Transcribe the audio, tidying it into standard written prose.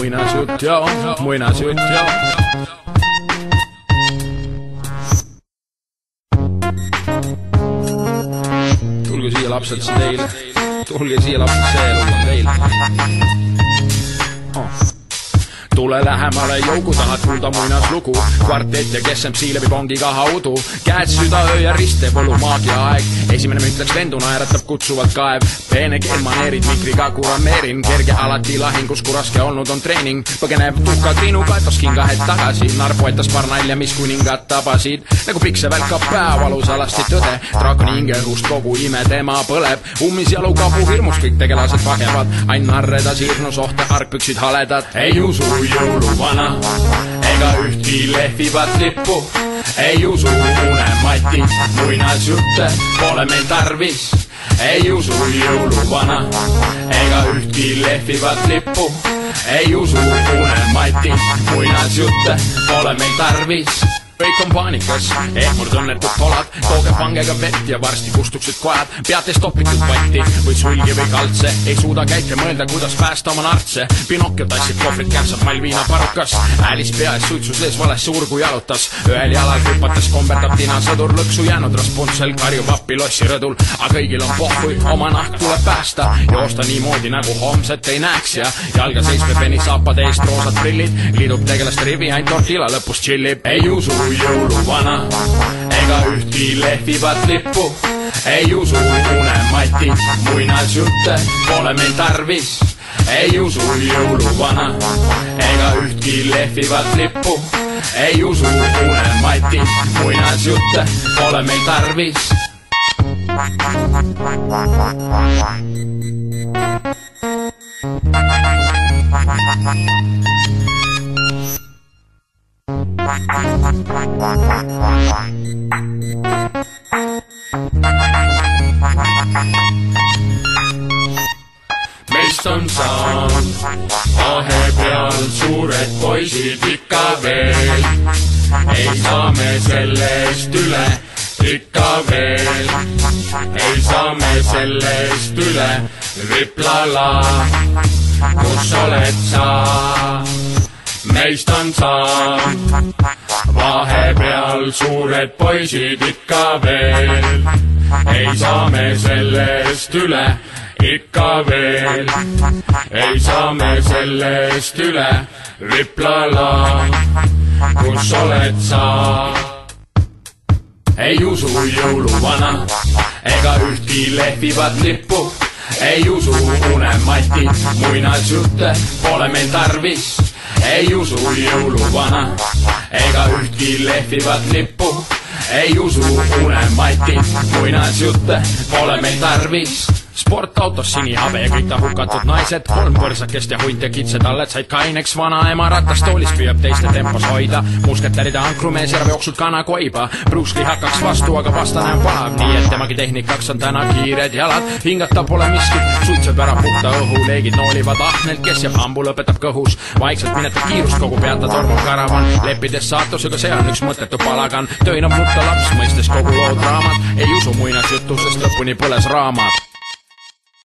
muinasjutt ja muinasjutt ja. Tulge siia lapsed, see teile. Tulge siia lapsed, see elu on teile. Tule lähemale jõugu, tahad kuulda muinaslugu. Kvartett ja kes MC läbi pongiga haudu. Käed südaöö ja riste võlu maagia aeg. Esimene mütleks lendu naeratab kutsuvalt kaev. Peene keel maneerid mikriga kurameerin. Kerge alati lahingus, kui raske olnud on treening. Põgenev tuhka triinu kaetas kingahed tagasi. Narr poetas paar nalja, mis kuningad tabasid. Nagu pikse välkab päevalus alasti tõde. Draakoni hinge õhust kogu ime tema põleb. Ummis jalu kabu hirmus kõik tegelased vahevad. Ain narreda siirnus ohte, argpüksid haledad. Ei usu jõuluvana ega ühtki lehvivat lippu. Ei usu unemati, muinasjutte pole meil tarvis. Ei usu jõuluvana ega ühtki lehvivat lippu. Ei usu unemati, muinasjutte pole meil tarvis. Kõik on paanikas, ehmurd õnnetud polad. Tooge pangega vett ja varsti kustuksid kojad. Peate stopitud vatti või sulgi või kaldse. Ei suuda käike mõelda, kuidas päästa oma nartse. Pinokio tassid kohvrit, kärsab Malvina parukas. Äälis pea ees suitsu sees valesse urgu jalutas. Ühel jalal hüpates komberdab tina sõdur. Lõksu jäänud raspuntsel karjub appi lossi rõdul. A kõigil on pohhui, oma nahk tuleb päästa. Joosta niimoodi nagu homset ei näeks ja jalga seisme penni saapade eest roosad prillid. Liidub tegelaste rivi, ainult tortilla lõpus chillib. Ei usu jõuluvana ega ühtki lehvivat lippu. Ei usu unemati, muinasjutte pole meil tarvis. Ei usu jõuluvana ega ühtki lehvivat lippu. Ei usu unemati, muinasjutte pole meil tarvis. Meist on saanud vahepeal suured poisid ikka veel. Ei saa me sellest üle ikka veel. Ei saa me sellest üle. Riplala, kus oled sa? Meist on saanud vahepeal suured poisid ikka veel. Ei saa me sellest üle ikka veel. Ei saa me sellest üle. Riplala, kus oled sa? Ei usu jõuluvana ega ühtki lehvivat lippu. Ei usu unemati, muinasjutte pole meil tarvis. Ei usu jõuluvana ega ühtki lehvivat lippu. Ei usu unemati, muinasjutte pole meil tarvis. Sportautos sinihabe ja kõik ta hukatud naised. 3 põrsakest ja hunt ja kitsetalled said kaineks. Vanaema ratastoolis püüab teiste tempos hoida. Musketäride ankrumees järv jooksud kanakoiba. Bruce Lee hakkaks vastu, aga vastane on palav. Nii et temagi tehnikaks on täna kiired jalad. Hingata pole miskit, suitseb ära puhta õhu. Leegid noolivad ahnelt, kes jääb hambu lõpetab kõhus. Vaikselt minetab kiirust kogu peata tormub karavan. Leppides saatusega, see on üks mõttetu palagan. Töinab mutta laps, mõistes kogu loo draamat. Ei usu muinasjuttu, sest lõpuni põles raamat.